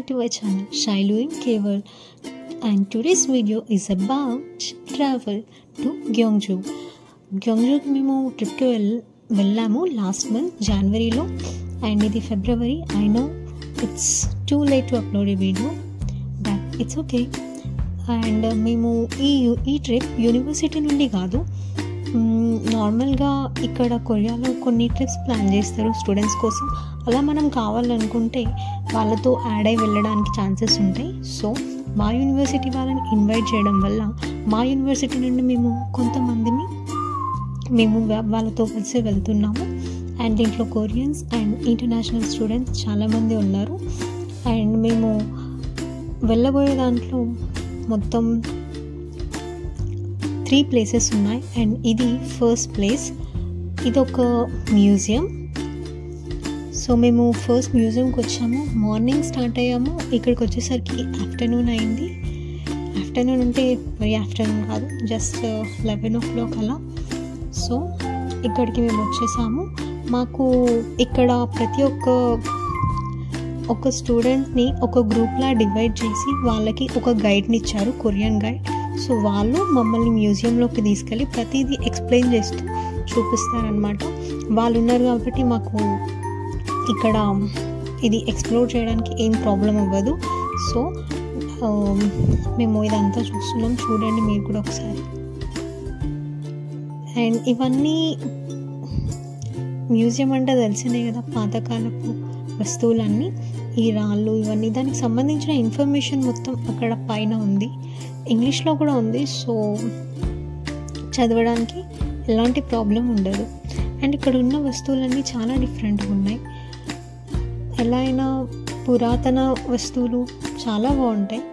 to my channel Shailu in Keval, and today's video is about travel to Gyeongju. Gyeongju మేము ట్రిప్కి వెళ్ళాము last month జనవరిలో, and ఇది February. I know it's too late to upload a video, but it's okay. And మేము ఈ trip university నుండి కాదు, నార్మల్గా ఇక్కడ కొరియాలో కొన్ని ట్రిప్స్ ప్లాన్ చేస్తారు స్టూడెంట్స్ కోసం. అలా మనం కావాలనుకుంటే వాళ్ళతో యాడ్ అయి వెళ్ళడానికి ఛాన్సెస్ ఉంటాయి. సో మా యూనివర్సిటీ వాళ్ళని ఇన్వైట్ చేయడం వల్ల మా యూనివర్సిటీ నుండి మేము కొంతమందిని వాళ్ళతో కలిసి వెళ్తున్నాము. అండ్ దీంట్లో కొరియన్స్ అండ్ ఇంటర్నేషనల్ స్టూడెంట్స్ చాలామంది ఉన్నారు. అండ్ మేము వెళ్ళబోయే దాంట్లో మొత్తం 3 ప్లేసెస్ ఉన్నాయి. అండ్ ఇది ఫస్ట్ ప్లేస్, ఇది ఒక మ్యూజియం. సో మేము ఫస్ట్ మ్యూజియంకి వచ్చాము, మార్నింగ్ స్టార్ట్ అయ్యాము. ఇక్కడికి వచ్చేసరికి ఆఫ్టర్నూన్ అయింది. ఆఫ్టర్నూన్ అంటే వెరీ ఆఫ్టర్నూన్ కాదు, జస్ట్ 11 o'clock అలా. సో ఇక్కడికి మేము వచ్చేసాము. మాకు ఇక్కడ ప్రతి ఒక్క స్టూడెంట్ని ఒక గ్రూప్లా డివైడ్ చేసి వాళ్ళకి ఒక గైడ్ని ఇచ్చారు, కొరియన్ గైడ్. సో వాళ్ళు మమ్మల్ని మ్యూజియంలోకి తీసుకెళ్ళి ప్రతిదీ ఎక్స్ప్లెయిన్ చేస్తూ చూపిస్తారనమాట. వాళ్ళు ఉన్నారు కాబట్టి మాకు ఇక్కడ ఇది ఎక్స్ప్లోర్ చేయడానికి ఏం ప్రాబ్లం అవ్వదు. సో మేము ఇదంతా చూస్తున్నాం, చూడండి మీరు కూడా ఒకసారి. అండ్ ఇవన్నీ మ్యూజియం అంటే తెలిసిందే కదా, పాతకాలపు వస్తువులన్నీ, ఈ రాళ్ళు ఇవన్నీ, దానికి సంబంధించిన ఇన్ఫర్మేషన్ మొత్తం అక్కడ పైన ఉంది, ఇంగ్లీష్లో కూడా ఉంది. సో చదవడానికి ఎలాంటి ప్రాబ్లం ఉండదు. అండ్ ఇక్కడ ఉన్న వస్తువులన్నీ చాలా డిఫరెంట్గా ఉన్నాయి. ఎలా అయినా పురాతన వస్తువులు చాలా బాగుంటాయి.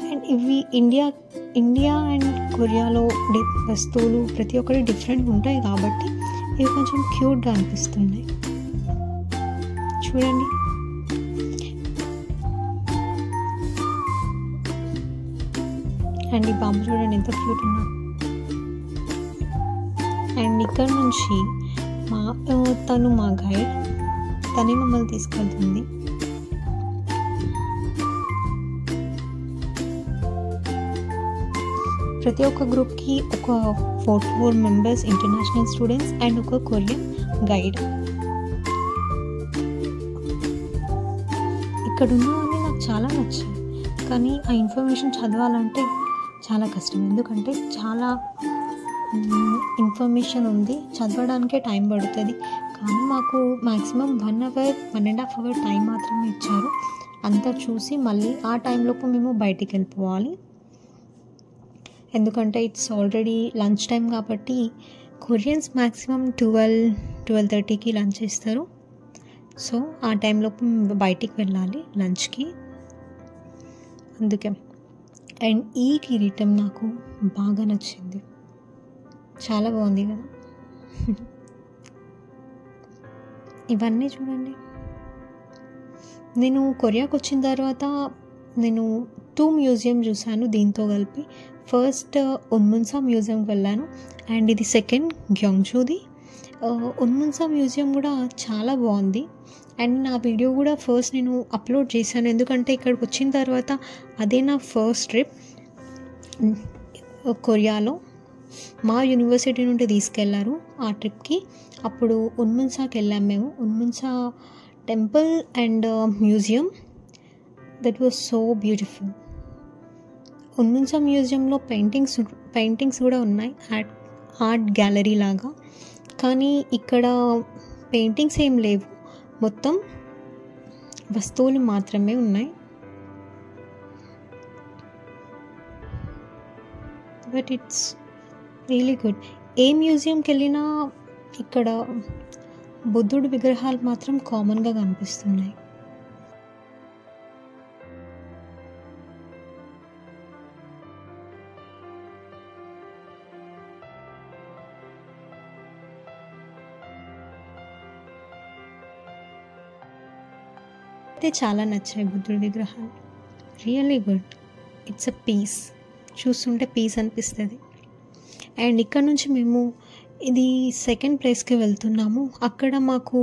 అండ్ ఇవి ఇండియా అండ్ కొరియాలో వస్తువులు ప్రతి ఒక్కటి డిఫరెంట్గా ఉంటాయి కాబట్టి ఇవి కొంచెం క్యూట్గా అనిపిస్తున్నాయి. చూడండి, అండ్ ఈ బాంబు చూడండి ఎంత క్యూట్ ఉన్నా. అండ్ ఇక్కడ నుంచి తను మా గైడ్, తనే మమ్మల్ని తీసుకెళ్తుంది. ప్రతి ఒక్క గ్రూప్కి ఒక 4 మెంబర్స్ ఇంటర్నేషనల్ స్టూడెంట్స్ అండ్ ఒక కొరియన్ గైడ్. ఇక్కడ ఉన్నవన్నీ నాకు చాలా నచ్చాయి, కానీ ఆ ఇన్ఫర్మేషన్ చదవాలంటే చాలా కష్టం, ఎందుకంటే చాలా ఇన్ఫర్మేషన్ ఉంది, చదవడానికే టైం పడుతుంది. కానీ మాకు మ్యాక్సిమం 1.5 hour టైం మాత్రమే ఇచ్చారు. అంతా చూసి మళ్ళీ ఆ టైంలోపు మేము బయటికి వెళ్ళిపోవాలి, ఎందుకంటే ఇట్స్ ఆల్రెడీ లంచ్ టైం కాబట్టి కొరియన్స్ మ్యాక్సిమం 12-12:30కి లంచ్ చేస్తారు. సో ఆ టైంలోపు బయటికి వెళ్ళాలి లంచ్కి, అందుకే. అండ్ ఈ కిరీటం నాకు బాగా నచ్చింది, చాలా బాగుంది కదా. ఇవన్నీ చూడండి. నేను కొరియాకి వచ్చిన తర్వాత నేను 2 మ్యూజియం చూశాను దీంతో కలిపి. ఫస్ట్ ఉన్మున్సా మ్యూజియంకి వెళ్ళాను, అండ్ ఇది సెకండ్ గ్యోంగ్జూది. ఉన్మున్సా మ్యూజియం కూడా చాలా బాగుంది. అండ్ నా వీడియో కూడా ఫస్ట్ నేను అప్లోడ్ చేశాను, ఎందుకంటే ఇక్కడికి వచ్చిన తర్వాత అదే నా ఫస్ట్ ట్రిప్ కొరియాలో. మా యూనివర్సిటీ నుండి తీసుకెళ్లారు ఆ ట్రిప్కి. అప్పుడు ఉన్మున్సాకి వెళ్ళాము మేము. Unmunsa temple and museum, that was so beautiful. Unmunsa మ్యూజియంలో పెయింటింగ్స్ కూడా ఉన్నాయి, ఆర్ట్ గ్యాలరీ లాగా. కానీ ఇక్కడ పెయింటింగ్స్ ఏం లేవు, మొత్తం వస్తువులు మాత్రమే ఉన్నాయి. But it's really good. ఏ మ్యూజియంకి వెళ్ళినా ఇక్కడ బుద్ధుడి విగ్రహాలు మాత్రం కామన్గా కనిపిస్తున్నాయి. అయితే చాలా నచ్చాయి బుద్ధుడి విగ్రహాలు, really good. It's a peace, చూస్తుంటే పీస్ అనిపిస్తుంది. అండ్ ఇక్కడ నుంచి మేము ఇది సెకండ్ ప్లేస్కి వెళ్తున్నాము. అక్కడ మాకు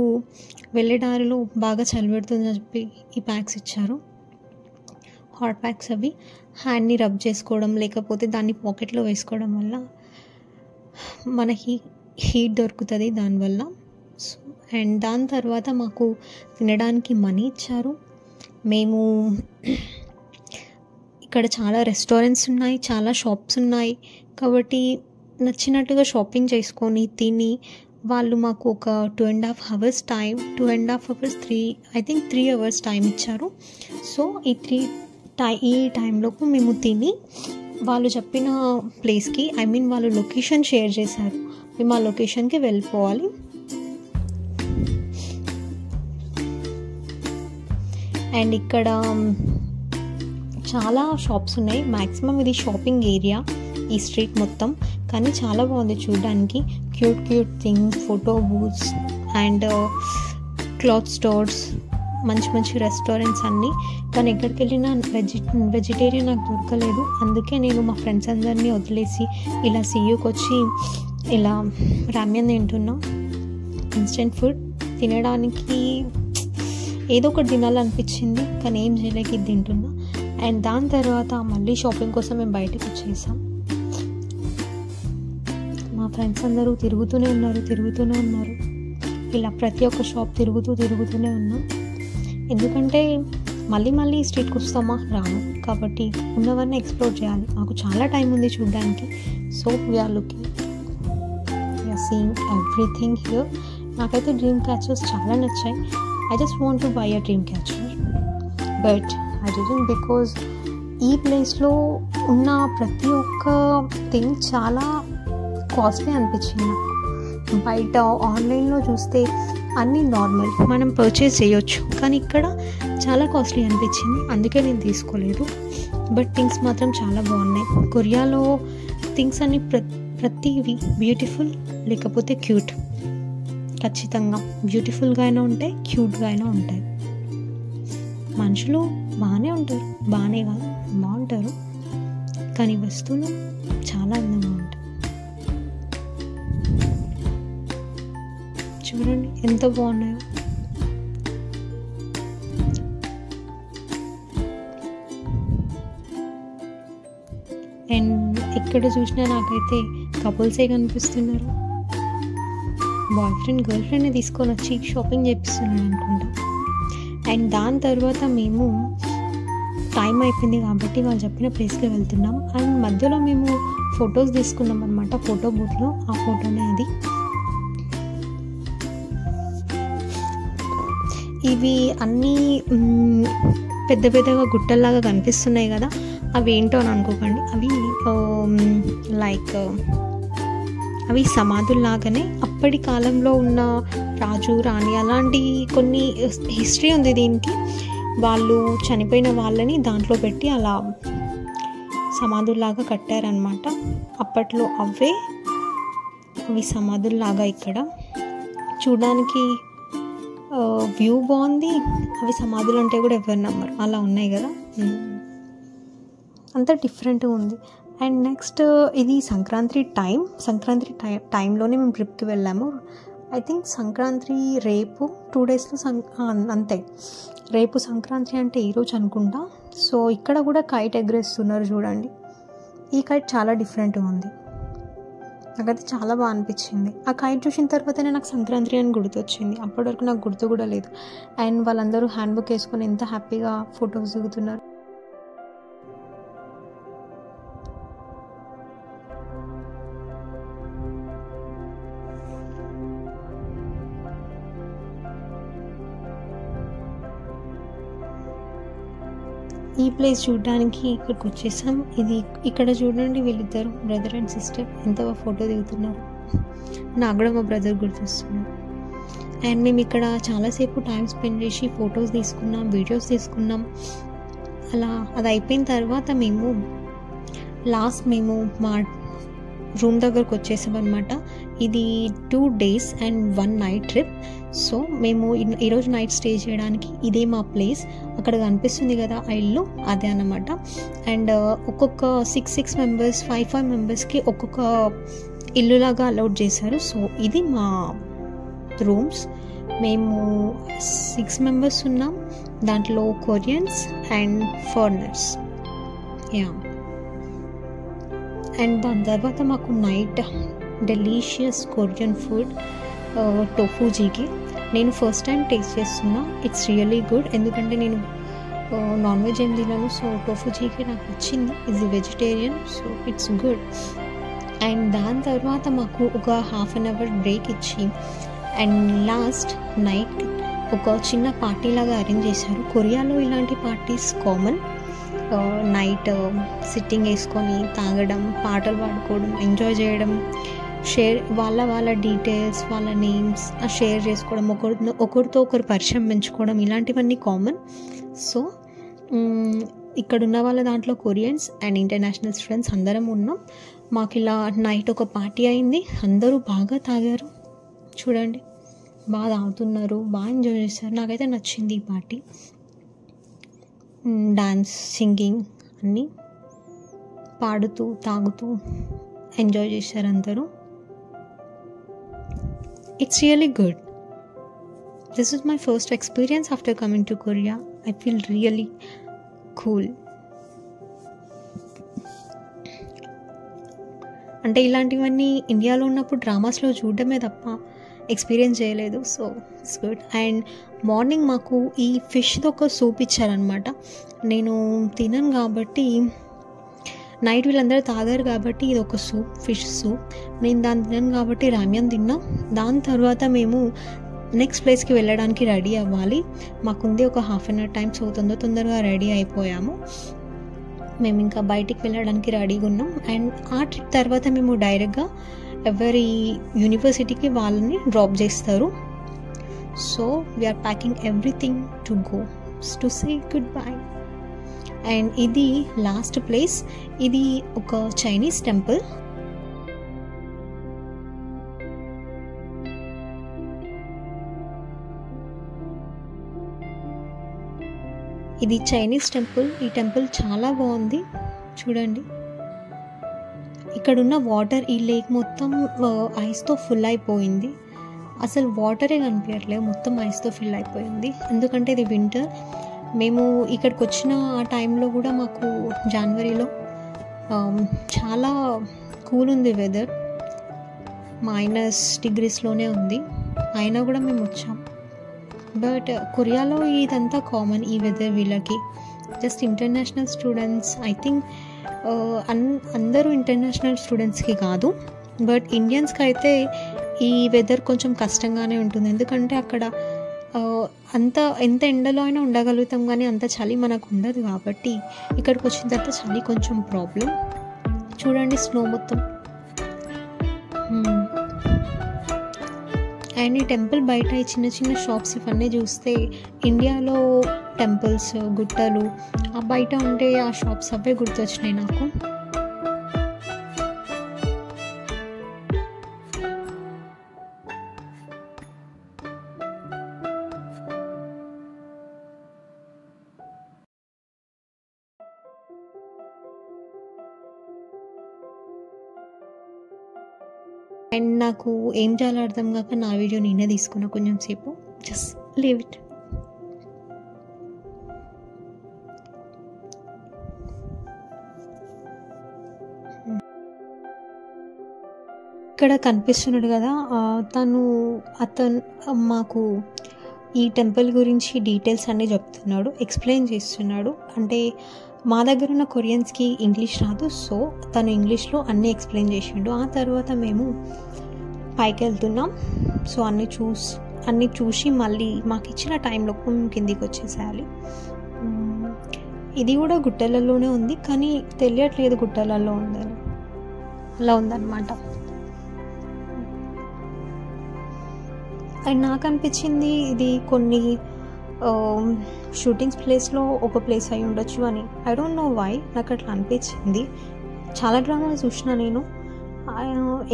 వెళ్ళే దారిలో బాగా చలి పెడుతుందని చెప్పి ఈ ప్యాక్స్ ఇచ్చారు. హాట్ ప్యాక్స్ అవి హ్యాండ్ని రబ్ చేసుకోవడం లేకపోతే దాన్ని పాకెట్లో వేసుకోవడం వల్ల మనకి హీట్ దొరుకుతుంది దానివల్ల. సో అండ్ దాని తర్వాత మాకు తినడానికి మనీ ఇచ్చారు. మేము ఇక్కడ చాలా రెస్టారెంట్స్ ఉన్నాయి, చాలా షాప్స్ ఉన్నాయి కాబట్టి నచ్చినట్టుగా షాపింగ్ చేసుకొని తిని వాళ్ళు మాకు ఒక 2.5 hours time 2.5 hours 3 hours time ఇచ్చారు. సో ఈ టైంలోపు మేము తిని వాళ్ళు చెప్పిన ప్లేస్కి వాళ్ళు లొకేషన్ షేర్ చేశారు, మేము ఆ లొకేషన్కి వెళ్ళిపోవాలి. అండ్ ఇక్కడ చాలా షాప్స్ ఉన్నాయి. మ్యాక్సిమం ఇది షాపింగ్ ఏరియా ఈ స్ట్రీట్ మొత్తం, కానీ చాలా బాగుంది చూడడానికి. Cute things, photo booths and cloth stores, మంచి రెస్టారెంట్స్ అన్నీ. కానీ ఎక్కడికి వెళ్ళినా వెజిటేరియన్ నాకు దొరకలేదు. అందుకే నేను మా ఫ్రెండ్స్ అందరినీ వదిలేసి ఇలా సీయూకి వచ్చి ఇలా రామ్యన్ తింటున్నా. ఇన్స్టెంట్ ఫుడ్ తినడానికి ఏదో ఒకటి తినాలనిపించింది, కానీ ఏం చేయలేక ఇది తింటున్నా. అండ్ దాని తర్వాత మళ్ళీ షాపింగ్ కోసం మేము బయటకు వచ్చేసాం. మా ఫ్రెండ్స్ అందరూ తిరుగుతూనే ఉన్నారు. ఇలా ప్రతి ఒక్క షాప్ తిరుగుతూనే ఉన్నాం. ఎందుకంటే మళ్ళీ స్ట్రీట్కి వస్తామా రాము, కాబట్టి ఉన్నవన్నీ ఎక్స్ప్లోర్ చేయాలి. మాకు చాలా టైం ఉంది చూడడానికి. So we are seeing everything here. నాకైతే డ్రీమ్ క్యాచర్స్ చాలా నచ్చాయి. I just want to buy a dream catcher, but I didn't because ఈ ప్లేస్లో ఉన్న ప్రతి ఒక్క థింగ్ చాలా కాస్ట్లీ అనిపించింది. బయట ఆన్లైన్లో చూస్తే అన్నీ నార్మల్, మనం పర్చేస్ చేయొచ్చు, కానీ ఇక్కడ చాలా కాస్ట్లీ అనిపించింది. అందుకే నేను తీసుకోలేదు. బట్ థింగ్స్ మాత్రం చాలా బాగున్నాయి. కొరియాలో థింగ్స్ అన్నీ ప్రతివి బ్యూటిఫుల్ లేకపోతే క్యూట్. ఖచ్చితంగా బ్యూటిఫుల్గా అయినా ఉంటాయి, క్యూట్గా అయినా ఉంటాయి. మనుషులు బాగానే ఉంటారు, బాగానే కాదు బాగుంటారు, కానీ వస్తువులు చాలా అందంగా ఉంటాయి. చూడండి ఎంత బాగున్నాయో. అండ్ ఎక్కడ చూసినా నాకైతే కపుల్సే కనిపిస్తున్నారు. బాయ్ ఫ్రెండ్ గర్ల్ ఫ్రెండ్ని తీసుకొని వచ్చి షాపింగ్ చేపిస్తున్నాడు అనుకుంటా. అండ్ దాని తర్వాత మేము టైం అయిపోయింది కాబట్టి వాళ్ళు చెప్పిన ప్లేస్కి వెళ్తున్నాం. అండ్ మధ్యలో మేము ఫొటోస్ తీసుకున్నాం అనమాట, ఫోటో బూత్లో. ఆ ఫోటోనే అది. ఇవి అన్నీ పెద్దగా గుట్టల్లాగా కనిపిస్తున్నాయి కదా, అవి ఏంటో అని అనుకోకండి. అవి సమాధుల్లాగానే అప్పటి కాలంలో ఉన్న రాజు రాణి అలాంటి కొన్ని హిస్టరీ ఉంది దీనికి. వాళ్ళు చనిపోయిన వాళ్ళని దాంట్లో పెట్టి అలా సమాధుల్లాగా కట్టారనమాట అప్పట్లో. అవి సమాధుల్లాగా ఇక్కడ చూడడానికి వ్యూ బాగుంది. అవి సమాధులు అంటే కూడా ఎవరు నమ్మరు, అలా ఉన్నాయి కదా, అంతా డిఫరెంట్గా ఉంది. అండ్ నెక్స్ట్ ఇది సంక్రాంతి టైంలోనే మేము ట్రిప్కి వెళ్ళాము. ఐ థింక్ సంక్రాంతి రేపు 2 daysలో అంతే. రేపు సంక్రాంతి అంటే ఈరోజు అనుకుంటా. సో ఇక్కడ కూడా కైట్ ఎగరేస్తున్నారు చూడండి. ఈ కైట్ చాలా డిఫరెంట్గా ఉంది, నాకైతే చాలా బాగా అనిపించింది. ఆ కైట్ చూసిన తర్వాతనే నాకు సంక్రాంతి అని గుర్తొచ్చింది. అప్పటి వరకు నాకు గుర్తు కూడా లేదు. అండ్ వాళ్ళందరూ హ్యాండ్ బుక్ వేసుకొని ఎంత హ్యాపీగా ఫొటోస్ దిగుతున్నారు. ఈ ప్లేస్ చూడడానికి ఇక్కడికి వచ్చేసాం. ఇక్కడ చూడండి, వీళ్ళిద్దరు బ్రదర్ అండ్ సిస్టర్ ఎంత ఫోటో దిగుతున్నారు. నాకు కూడా మా బ్రదర్ గుర్తొస్తున్నారు. అండ్ మేము ఇక్కడ చాలాసేపు టైం స్పెండ్ చేసి ఫొటోస్ తీసుకున్నాం, వీడియోస్ తీసుకున్నాం. అది అయిపోయిన తర్వాత మేము మా రూమ్ దగ్గరకు వచ్చేసాం అనమాట. ఇది 2 days and 1 night trip. So మేము ఈరోజు నైట్ స్టే చేయడానికి ఇదే మా ప్లేస్. అక్కడ కనిపిస్తుంది కదా ఆ ఇల్లు, అదే అన్నమాట. అండ్ ఒక్కొక్క 6 members 5 members ఒక్కొక్క ఇల్లులాగా అలౌట్ చేశారు. సో ఇది మా రూమ్స్. మేము 6 మెంబర్స్ ఉన్నాం, దాంట్లో Koreans and foreigners. Yeah, and దాని తర్వాత మాకు నైట్ డెలీషియస్ కొరియన్ ఫుడ్ టోఫూజీకి. నేను ఫస్ట్ టైం టేస్ట్ చేస్తున్నా. It's really good. ఎందుకంటే నేను నాన్ వెజ్ ఏం తిన్నాను, సో టోఫూజీకి నాకు నచ్చింది. ఇది vegetarian, so it's good. And దాని తర్వాత మాకు ఒక హాఫ్ అన్ అవర్ బ్రేక్ ఇచ్చి అండ్ లాస్ట్ నైట్ ఒక చిన్న పార్టీ లాగా అరేంజ్ చేశారు. కొరియాలో ఇలాంటి పార్టీస్ కామన్. నైట్ సిట్టింగ్ వేసుకొని తాగడం, పాటలు పాడుకోవడం, ఎంజాయ్ చేయడం, షేర్ వాళ్ళ డీటెయిల్స్, వాళ్ళ నేమ్స్ షేర్ చేసుకోవడం, ఒకరితో ఒకరు పరిచయం పెంచుకోవడం, ఇలాంటివన్నీ కామన్. సో ఇక్కడ ఉన్న వాళ్ళ దాంట్లో కొరియన్స్ అండ్ ఇంటర్నేషనల్ స్టూడెంట్స్ అందరం ఉన్నాం. మాకు ఇలా నైట్ ఒక పార్టీ అయింది. అందరూ బాగా తాగారు, చూడండి బాగా తాగుతున్నారు, బాగా ఎంజాయ్ చేశారు. నాకైతే నచ్చింది ఈ పార్టీ. డాన్స్, సింగింగ్ అన్నీ పాడుతూ తాగుతూ ఎంజాయ్ చేశారు అందరూ. It's really good. This is my first experience after coming to Korea. I feel really cool. అంటే ఇలాంటివన్నీ ఇండియాలో ఉన్నప్పుడు డ్రామాస్లో చూడడమే తప్ప ఎక్స్పీరియన్స్ చేయలేదు. So it's good. And morning మాకు ఈ ఫిష్ది ఒక సూప్ ఇచ్చారనమాట. నేను తినను కాబట్టి, నైట్ వీళ్ళందరూ తాగారు కాబట్టి ఇది ఒక సూప్, ఫిష్ సూప్. నేను దాన్ని తినను కాబట్టి రామ్యం తిన్నా. దాని తర్వాత మేము నెక్స్ట్ ప్లేస్కి వెళ్ళడానికి రెడీ అవ్వాలి. మాకుంది ఒక half an hour time. So తొందరగా రెడీ అయిపోయాము. మేము ఇంకా బయటికి వెళ్ళడానికి రెడీగా ఉన్నాం. అండ్ ఆ ట్రిప్ తర్వాత మేము డైరెక్ట్గా ఎవరి యూనివర్సిటీకి వాళ్ళని డ్రాప్ చేస్తారు. So we are packing everything to go to say goodbye. And ఇది లాస్ట్ ప్లేస్. ఇది ఒక చైనీస్ టెంపుల్. ఇది చైనీస్ టెంపుల్. ఈ టెంపుల్ చాలా బాగుంది, చూడండి. ఇక్కడున్న వాటర్, ఈ లేక్ మొత్తం ఐస్తో ఫుల్ అయిపోయింది. అసలు వాటరే కనిపించట్లేదు, మొత్తం ఐస్తో ఫిల్ అయిపోయింది. ఎందుకంటే ఇది వింటర్. మేము ఇక్కడికి వచ్చిన ఆ టైంలో కూడా మాకు జనవరిలో చాలా కూల్ ఉంది వెదర్, -డిగ్రీస్లోనే ఉంది. అయినా కూడా మేము వచ్చాం. బట్ కొరియాలో ఇదంతా కామన్, ఈ వెదర్ వీళ్ళకి. Just international students, I think అందరూ ఇంటర్నేషనల్ స్టూడెంట్స్కి కాదు, బట్ ఇండియన్స్కి అయితే ఈ వెదర్ కొంచెం కష్టంగానే ఉంటుంది. ఎందుకంటే అక్కడ ఎంత ఎండలో అయినా ఉండగలుగుతాం, కానీ అంత చలి మనకు ఉండదు. కాబట్టి ఇక్కడికి వచ్చిన తర్వాత చలి కొంచెం ప్రాబ్లం. చూడండి స్నో మొత్తం. అండ్ ఈ టెంపుల్ బయట ఈ చిన్న చిన్న షాప్స్ ఇవన్నీ చూస్తే ఇండియాలో టెంపుల్స్, గుట్టలు ఆ బయట ఉండే ఆ షాప్స్ అవే గుర్తొచ్చినాయి నాకు. అండ్ నాకు ఏం చేయాలో అర్థం కాక నా వీడియో నేనే తీసుకున్నా కొంచెం సేపు. Just leave it. ఇక్కడ కనిపిస్తున్నాడు కదా, అతను మాకు ఈ టెంపుల్ గురించి డీటెయిల్స్ అన్నీ చెప్తున్నాడు, ఎక్స్ప్లెయిన్ చేస్తున్నాడు. అంటే మా దగ్గర ఉన్న కొరియన్స్కి ఇంగ్లీష్ రాదు, సో తను ఇంగ్లీష్లో అన్నీ ఎక్స్ప్లెయిన్ చేసిండు. ఆ తర్వాత మేము పైకి వెళ్తున్నాం. సో అన్నీ చూసి మళ్ళీ మాకు ఇచ్చిన టైంలో మేము కిందికి వచ్చేసేయాలి. ఇది కూడా గుట్టలలోనే ఉంది, కానీ తెలియట్లేదు గుట్టలలో ఉందని. అలా ఉందన్నమాట. అండ్ నాకు అనిపించింది ఇది కొన్ని షూటింగ్స్ ప్లేస్లో ఒక ప్లేస్ అయి ఉండొచ్చు అని. ఐ డోంట్ నో వై, నాకు అట్లా అనిపించింది. చాలా డ్రామాలు చూసిన నేను,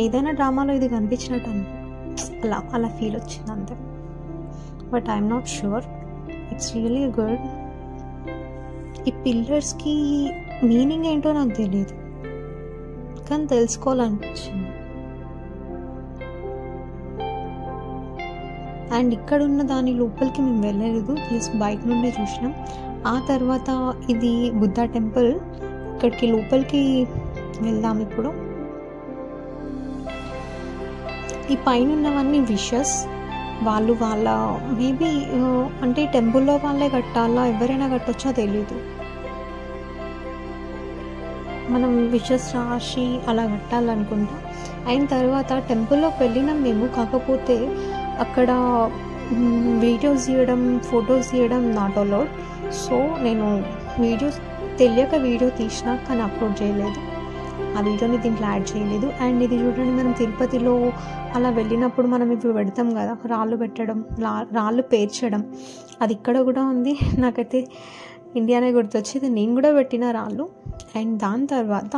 ఏదైనా డ్రామాలో ఇది కనిపించినట్టు అలా ఫీల్ వచ్చింది అంతే. But I'm not sure. It's really good. ఈ పిల్లర్స్కి మీనింగ్ ఏంటో నాకు తెలియదు, కానీ తెలుసుకోవాలనిపించింది. అండ్ ఇక్కడ ఉన్న దాని లోపలికి మేము వెళ్ళలేదు, జస్ట్ బయట నుండి చూసినాం. ఆ తర్వాత ఇది బుద్ధ టెంపుల్, ఇక్కడికి లోపలికి వెళ్దాం ఇప్పుడు. ఈ పైన ఉన్నవన్నీ విషెస్, వాళ్ళు వాళ్ళ మేబీ అంటే టెంపుల్లో వాళ్ళే కట్టాలా ఎవరైనా కట్టొచ్చో తెలీదు. మనం విషెస్ రాసి అలా కట్టాలనుకుంటా. అయిన తర్వాత టెంపుల్లోకి వెళ్ళినాం మేము, కాకపోతే అక్కడ వీడియోస్ తీయడం ఫొటోస్ తీయడం నాట్ అలౌడ్. సో నేను వీడియోస్ తెలియక వీడియో తీసినా కానీ అప్లోడ్ చేయలేదు, ఆ వీడియోని దీంట్లో యాడ్ చేయలేదు. అండ్ ఇది చూడండి, మనం తిరుపతిలో అలా వెళ్ళినప్పుడు మనం ఇప్పుడు పెడతాం కదా రాళ్ళు పెట్టడం, రాళ్ళు పేర్చడం, అది ఇక్కడ కూడా ఉంది. నాకైతే ఇండియానే గుర్తొచ్చింది, నేను కూడా పెట్టిన రాళ్ళు. అండ్ దాని తర్వాత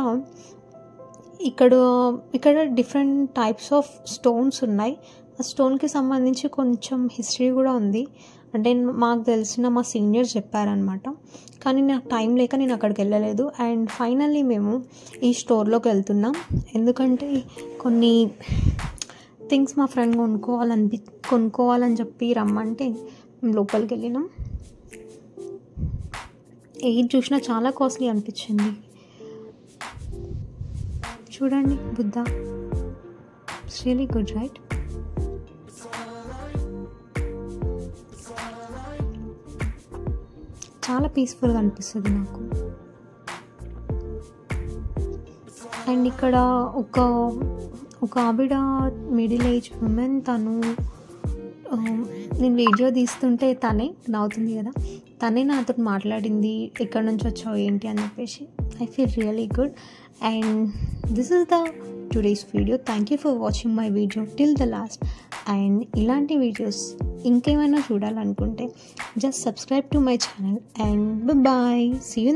ఇక్కడ డిఫరెంట్ టైప్స్ ఆఫ్ స్టోన్స్ ఉన్నాయి. ఆ స్టోన్కి సంబంధించి కొంచెం హిస్టరీ కూడా ఉంది, అంటే మాకు తెలిసిన మా సీనియర్స్ చెప్పారనమాట. కానీ నాకు టైం లేక నేను అక్కడికి వెళ్ళలేదు. అండ్ ఫైనల్లీ మేము ఈ స్టోర్లోకి వెళ్తున్నాం, ఎందుకంటే కొన్ని థింగ్స్ మా ఫ్రెండ్ కొనుక్కోవాలని చెప్పి రమ్మంటే మేము లోపలికి వెళ్ళినాం. ఏది చూసినా చాలా కాస్ట్లీ అనిపించింది. చూడండి Buddha, it's really good right. చాలా పీస్ఫుల్గా అనిపిస్తుంది నాకు. అండ్ ఇక్కడ ఒక ఆవిడ మిడిల్ ఏజ్ ఉమెన్, తను నేను వీడియో తీస్తుంటే తనే నవ్వుతుంది కదా, తనే నాతో మాట్లాడింది ఎక్కడి నుంచి వచ్చావు ఏంటి అని చెప్పేసి. I feel really good. And this is the today's video. Thank you for watching my video till the last. And ఇలాంటి వీడియోస్ ఇంకేమైనా చూడాలనుకుంటే just subscribe to my channel. And bye, see you in the